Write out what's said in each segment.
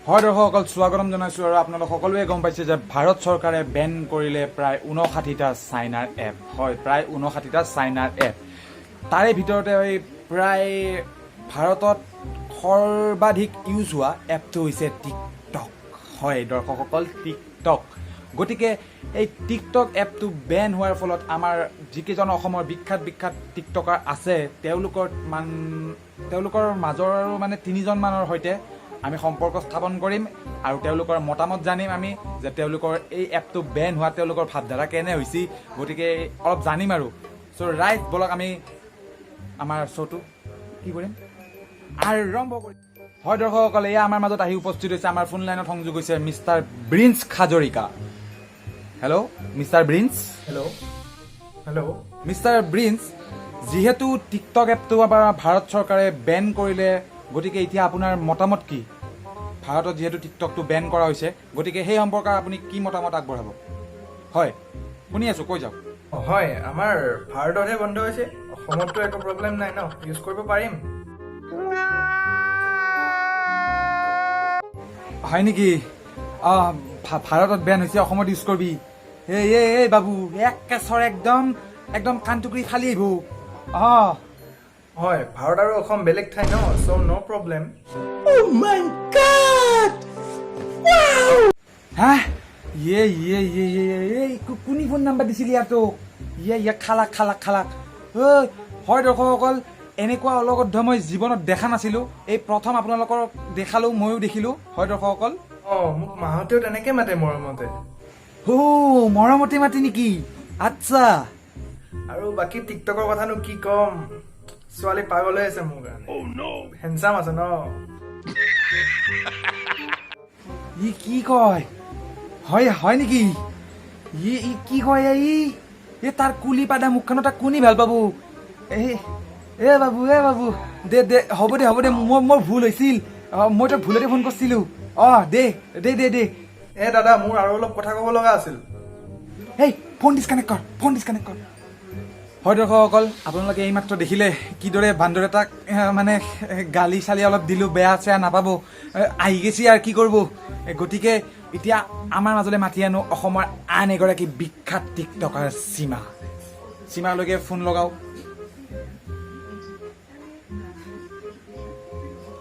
হয় দৰ্শকসকল স্বাগতম জনাইছোঁ আৰু আপোনালোক সকলোৱে গম পাইছে যে ভাৰত চৰকাৰে বেন কৰিলে প্ৰায় 59টা চাইনাৰ এপ। হয়, প্ৰায় 59টা চাইনাৰ এপ। তাৰে ভিতৰতে প্ৰায় ভাৰতত সৰ্বাধিক ইউজ হোৱা এপটো হৈছে টিকটক। হয় দৰ্শকসকল, টিকটক। গতিকে এই টিকটক এপটো বেন হোৱাৰ ফলত আমাৰ যিকেইজন অসমৰ বিখ্যাত টিকটকাৰ আছে তেওঁলোকৰ মাজৰ মানে 3জন মানৰ সৈতে আমি সম্পৰ্ক স্থাপন কৰিম আৰু তেওঁলোকৰ মতামত জানিম আমি যে তেওঁলোকৰ এই এপটো বেন হোৱা তেওঁলোকৰ ভাৱধাৰা কেনে হৈছে। গতিকে অলপ জানিম আৰু ৰাইট বলক আমি আমাৰ শ্ব'টো কি কৰিম আৰম্ভ কৰিম। হয় দৰ্শকসকল, এয়া আমাৰ মাজত আহি উপস্থিত হৈছে, আমাৰ ফোন লাইনত সংযোগ হৈছে mister Brins Hazarika. Hello' mister Brins. Hello' mister Brins, যিহেতু টিকটক এপটো আমাৰ ভাৰত চৰকাৰে বেন কৰিলে, গতিকে এতিয়া আপোনাৰ মতামত কি? ভাৰতত যিহেতু টিকটকটো বেন কৰা হৈছে, গতিকে সেই সম্পৰ্কে আপুনি কি মতামত আগবঢ়াব? হয় শুনি আছোঁ, কৈ যাওক। হয়, আমাৰ ভাৰততহে বন্ধ হৈছে, অসমততো একো প্ৰব্লেম নাই ন, ইউজ কৰিব পাৰিম। হয় নেকি? ভাৰতত বেন হৈছে, অসমত ইউজ কৰিবি? এই বাবু একেচৰ একদম কাণ টুকুৰি ফালি আহিব। হয়, ভাৰত আৰু অসম বেলেগ ঠাই ন, চ' ন' প্ৰব্লেম। হা কোনি ফোন নাম্বাৰ দিছিলি ইয়াতো? খালাক। হয় দৰ্শকসকল, এনেকুৱা অলগদ্ধ মই জীৱনত দেখা নাছিলোঁ। এই প্ৰথম আপোনালোকক দেখালোঁ, ময়ো দেখিলোঁ। হয় দৰ্শকসকল, মোক মাহঁতেও তেনেকে মাতে মৰমতে। মৰমতে মাতি নেকি? আচ্ছা। আৰু বাকী টিকটকৰ কথানো কি ক'ম, ছোৱালী পাগল হৈ আছে মোৰ কাৰণে। হেণ্ডচাম আছে ন। ই কি কয়? হয় নেকি? ই কি কয়? এই তাৰ কুলি পাদা মুখখনত তাক কোনি ভাল পাব? বাবু দে হ'ব দে মোৰ ভুল হৈছিল। মই তোক ভুলতে ফোন কৰিছিলোঁ। দে দাদা, মোৰ আৰু অলপ কথা ক'ব লগা আছিল। ফোন ডিছকানেক্ট কৰ। হয় দৰ্শকসকল, আপোনালোকে এইমাত্ৰ দেখিলে কিদৰে বান্দৰ এটাক মানে গালি চালি অলপ দিলোঁ, বেয়া চেয়া নাপাব। আহি গৈছে আৰু কি কৰিব। গতিকে এতিয়া আমাৰ মাজলৈ মাতি আনো অসমৰ আন এগৰাকী বিখ্যাত টিকটকাৰ সীমালৈকে ফোন লগাও।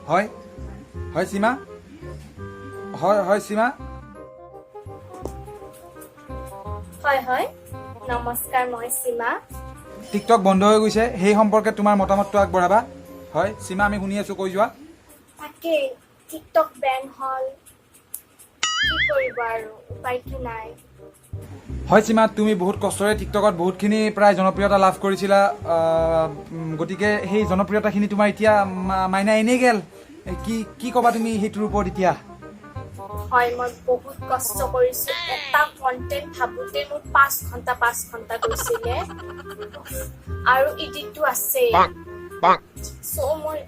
হয় সীমা। হয় সীমা। হয় নমস্কাৰ, মই সীমা। টিকটক বন্ধ হৈ গৈছে, সেই সম্পৰ্কে তোমাৰ মতামতটো আগবঢ়াবা। হয় সীমা, আমি শুনি আছোঁ, কৈ যোৱা। তাকে টিকটক বেন হ'ল, কি কৰিব আৰু, উপায়টো নাই। হয় সীমা, তুমি বহুত কষ্টৰে টিকটকত বহুতখিনি প্ৰায় জনপ্ৰিয়তা লাভ কৰিছিলা। গতিকে সেই জনপ্ৰিয়তাখিনি তোমাৰ এতিয়া মাইনা এনেই গেল। কি ক'বা তুমি সেইটোৰ ওপৰত এতিয়া? হয়, মই বহুত কষ্ট কৰিছো। এটা কণ্টেণ্ট ভাবোতে মোৰ 5 ঘণ্টা গৈছিলে, আৰু এডিটটো আছে। চ' মই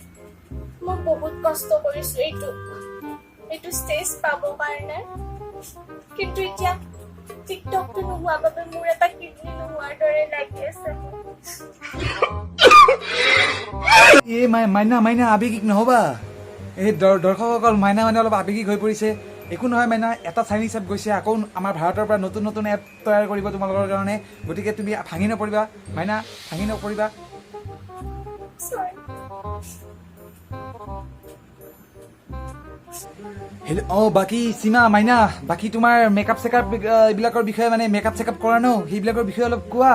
বহুত কষ্ট কৰিছো এইটো ষ্টেজ পাবৰ কাৰণে। কিন্তু এতিয়া টিকটকটো নোহোৱা বাবে মোৰ এটা কিডনী নোহোৱাৰ দৰে লাগি আছে। মাইনা আৱেগিক নহ'বা। এই দৰ্শকসকল, মাইনা মানে অলপ আৱেগিক হৈ পৰিছে। একো নহয় মাইনা, এটা চাইনিজ এপ গৈছে, আকৌ আমাৰ ভাৰতৰ পৰা নতুন এপ তৈয়াৰ কৰিব তোমালোকৰ কাৰণে। গতিকে তুমি ভাঙি নপৰিবা মাইনা, ভাঙি নপৰিবা। বাকী সীমা, মাইনা, বাকী তোমাৰ মেকআপ চেকআপ এইবিলাকৰ বিষয়ে, মানে মেকআপ চেকআপ কৰা ন, সেইবিলাকৰ বিষয়ে অলপ কোৱা।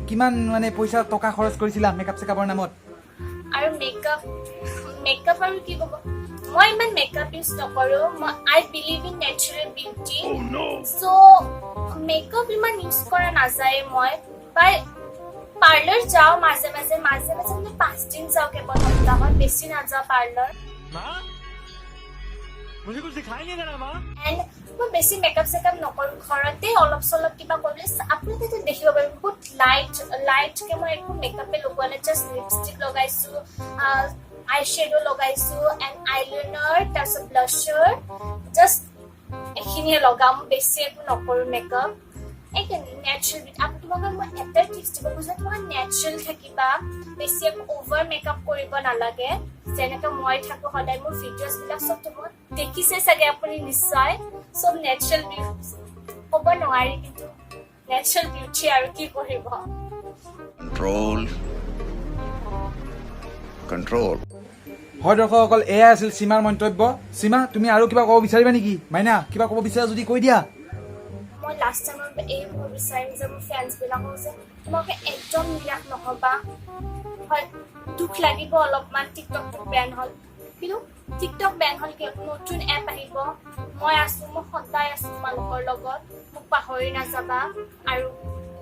কিমান মানে পইচা টকা খৰচ কৰিছিলা মেকআপ চেকআপৰ নামত? আৰু মেকআপ আৰু কি ক'ব, মই ইমান মেকআপ ইউজ নকৰো। I believe in natural beauty, so' makeup ইমান ইউজ কৰা নাযায়। মই পাৰ্লাৰ যাওঁ মাজে মাজে 5 দিন যাওঁ কেৱল সপ্তাহত, বেছি নাযাওঁ পাৰ্লাৰ। এণ্ড মই বেছি মেকআপ চেকআপ নকৰো, ঘৰতে অলপ চলপ কিবা কৰিলে আপোনালোকে দেখিব পাৰিব। বহুত লাইটকে মই একো মেকআপে লগোৱা নাই, জাষ্ট লিপষ্টিক লগাইছো, আই শ্বেডো লগাইছো, এণ্ড আইলাইনাৰ, তাৰপিছত ব্লাছাৰ, জাষ্ট এইখিনিয়ে লগাম, বেছি একো নকৰো মেকআপ। এইকাৰণে নেচাৰেল তোমালোকে মই এটাই টিপছ দিব খুজিছোঁ তোমালোকে নেচাৰেল থাকিবা বেছি অভাৰ মেকআপ কৰিব নালাগে যেনেকৈ মই থাকোঁ সদায় মোৰ ভিডিঅ'ছবিলাক চব তোমাক দেখিছে চাগে আপুনি নিশ্চয় চব নেচাৰেল বিউটি ক'ব নোৱাৰি কিন্তু নেচাৰেল বিউটি আৰু কি কৰিব Control. হয় দৰ্শকসকল এয়া আছিল সীমাৰ মন্তব্য সীমা তুমি আৰু কিবা ক'ব বিচাৰিবা নেকি মাইনা কিবা ক'ব বিচাৰা যদি কৈ দিয়া মই লাষ্ট টাইমৰ এই ক'ব বিচাৰিম যে মোৰ ফ্ৰেণ্ডছবিলাকক যে তোমালোকে একদম নিৰাশ নহ'বা হয় দুখ লাগিব অলপমান টিকটকটো বেন হ'ল কিন্তু টিকটক বেন হ'ল কি নতুন এপ আহিব মই আছোঁ মই সদায় আছোঁ তোমালোকৰ লগত মোক পাহৰি নাযাবা আৰু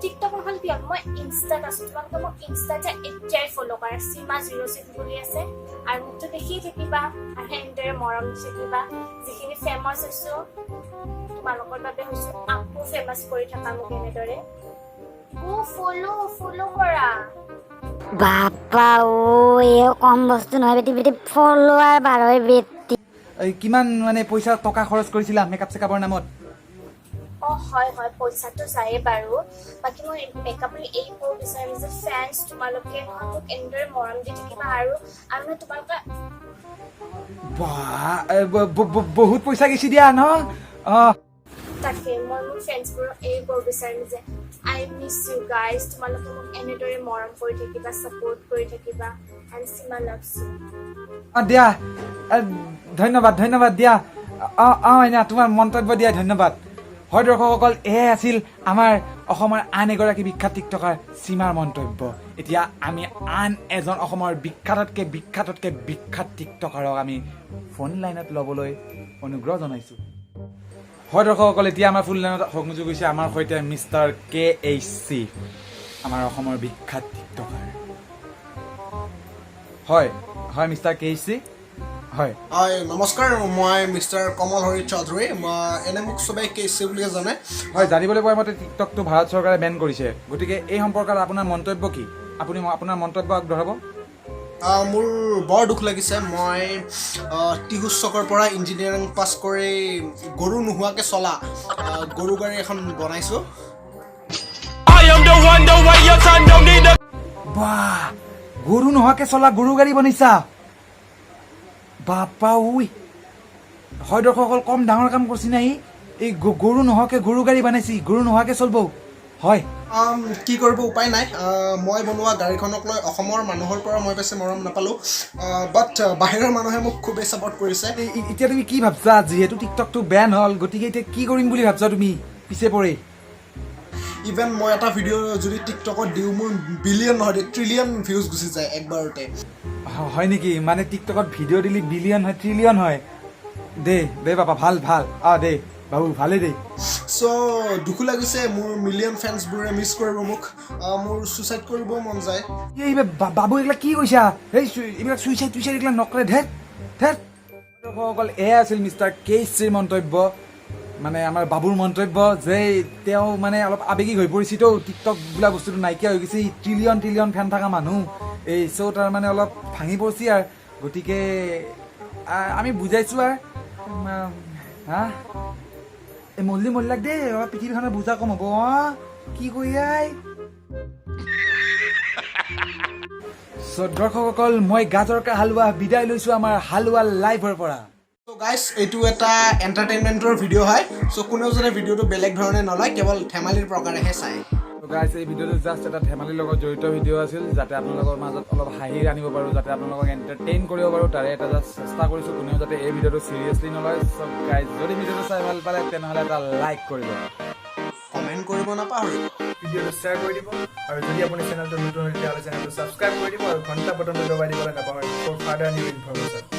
টিকটক নহ'ল কি হ'ল মই ইনষ্টাত আছোঁ তোমালোকে মোক ইনষ্টাতে এতিয়াই ফ'ল' কৰা সীমা06 বুলি আছে আৰু মোকতো দেখিয়ে থাকিবা আৰু এনেদৰে মৰম দি থাকিবা যিখিনি ফেমাছ হৈছোঁ তোমালোকৰ বাবে হৈছোঁ আকৌ ফেমাছ কৰি থাকা মোক এনেদৰে ফ'ল' কৰা বাপা এই কম বস্তু নহয় বেটি বেটি ফলোৱাৰ বাৰৈ বেটি এই কিমান মানে পইচা টকা খৰচ কৰিছিলা মেকআপ চেকআপৰ নামত অঁ হয় হয় পইচাটো যায়ে বাৰু বাকী মই মেকআপৰ এই ক'ব বিচাৰিম যে ফেন্স তোমালোকে মোক এনেদৰে মৰম দি থাকিবা আৰু তোমালোকে বহুত পইচা গেছি দিয়া ন তাকে মই মোৰ ফ্ৰেণ্ডছবোৰক এই ক'ব বিচাৰিম যে আই মিছ ইউ গাইজ তোমালোকে মোক এনেদৰে মৰম কৰি থাকিবা ছাপোৰ্ট কৰি থাকিবা এণ্ড সীমা লাভছ ইউ দিয়া ধন্যবাদ দিয়া মাইনা তোমাৰ মন্তব্য দিয়া ধন্যবাদ হয় দৰ্শকসকল এয়াই আছিল আমাৰ অসমৰ আন এগৰাকী বিখ্যাত টিকটকাৰ সীমাৰ মন্তব্য এতিয়া আমি আন এজন অসমৰ বিখ্যাততকৈ বিখ্যাত টিকটকাৰক আমি ফোন লাইনত ল'বলৈ অনুগ্ৰহ জনাইছোঁ হয় দৰ্শকসকল এতিয়া আমাৰ ফুল লাইনত সংযোগ হৈছে আমাৰ সৈতে মিষ্টাৰ KHC আমাৰ অসমৰ বিখ্যাত টিকটকাৰ হয় হয় মিষ্টাৰ KHC হয় হয় নমস্কাৰ মই মিষ্টাৰ কমল হৰি চৌধুৰী এনে মোক চবেই KHC বুলিয়ে জানে হয় জানিবলৈ পোৱা মতে টিকটকটো ভাৰত চৰকাৰে বেন কৰিছে গতিকে এই সম্পৰ্কত আপোনাৰ মন্তব্য কি আপুনি আপোনাৰ মন্তব্য আগবঢ়াব মোৰ বৰ দুখ লাগিছে মই টিহুচ চকৰ পৰা ইঞ্জিনিয়াৰিং পাছ কৰি গৰু নোহোৱাকৈ চলা গৰু গাড়ী এখন বনাইছোঁ বাহ গৰু নোহোৱাকৈ চলা গৰু গাড়ী বনাইছা বাপা উই হয় দৰ্শকসকল কম ডাঙৰ কাম কৰিছি নাই এই গৰু নোহোৱাকৈ গৰু গাড়ী বনাইছি গৰু নোহোৱাকৈ চলিব হয় কি কৰিব উপায় নাই মই বনোৱা গাড়ীখনক লৈ অসমৰ মানুহৰ পৰা মই বেছি মৰম নাপালোঁ বাট বাহিৰৰ মানুহে মোক খুবেই ছাপৰ্ট কৰিছে এতিয়া তুমি কি ভাবছা যিহেতু টিকটকটো বেন হ'ল গতিকে এতিয়া কি কৰিম বুলি ভাবছা তুমি পিছে পৰি ইভেন মই এটা ভিডিঅ' যদি টিকটকত দিওঁ মোৰ বিলিয়ন নহয় ট্ৰিলিয়ন ভিউজ গুচি যায় একবাৰতে হয় নেকি মানে টিকটকত ভিডিঅ' দিলে বিলিয়ন হয় ট্ৰিলিয়ন হয় দে বাপা ভাল দে বাবু ভালেই দেই চ' দুখো লাগিছে মোৰ মিলিয়ন ফেন্সবোৰে মিছ কৰিব মোক মোৰ ছুইচাইড কৰিব মন যায় বাবু এইবিলাক কি কৈছা এই এইবিলাক ছুইচাইড এইবিলাক নকৰে ধেত দৰ্শকসকল এয়া আছিল মিষ্টাৰ KHCৰ মন্তব্য মানে আমাৰ বাবুৰ মন্তব্য যে তেওঁ মানে অলপ আৱেগিক হৈ পৰিছেতো টিকটক বোলা বস্তুটো নাইকিয়া হৈ গৈছে ট্ৰিলিয়ন ফেন থকা মানুহ এই চ' তাৰ মানে অলপ ভাঙি পৰিছে আৰু গতিকে আমি বুজাইছোঁ আৰু হা এই মল্লিক দেই অলপ পৃথিৱীখনৰ বুজা কম হ'ব কি কৰি দৰ্শকসকল মই গাজৰ কা হালোৱা বিদায় লৈছোঁ আমাৰ হালোৱা লাইভৰ পৰা চ' গাইজ এইটো এটা এণ্টাৰটেইনমেণ্টৰ ভিডিঅ' হয় চ' কোনেও যাতে ভিডিঅ'টো বেলেগ ধৰণে নলয় কেৱল ধেমালিৰ প্ৰকাৰেহে চায় গাইজ এই ভিডিঅ'টো জাষ্ট এটা ধেমালিৰ লগত জড়িত ভিডিঅ' আছিল যাতে আপোনালোকৰ মাজত অলপ হাঁহি আনিব পাৰোঁ যাতে আপোনালোকক এণ্টাৰটেইন কৰিব পাৰোঁ তাৰে এটা জাষ্ট চেষ্টা কৰিছোঁ কোনেও যাতে এই ভিডিঅ'টো চিৰিয়াছলি নলয় চব গাইজ যদি ভিডিঅ'টো চাই ভাল পালে তেনেহ'লে এটা লাইক কৰিব কমেণ্ট কৰিব নাপাহৰিব ভিডিঅ'টো শ্বেয়াৰ কৰি দিব আৰু যদি আপুনি চেনেলটো নতুন হয় তেতিয়াহ'লে চেনেলটো ছাবস্ক্ৰাইব কৰি দিব আৰু ঘণ্টা বটনটো দবাই দিবলৈ নাপাহৰিব ফৰ ফাৰ্ডাৰ নিউ ইনফৰমেশ্যন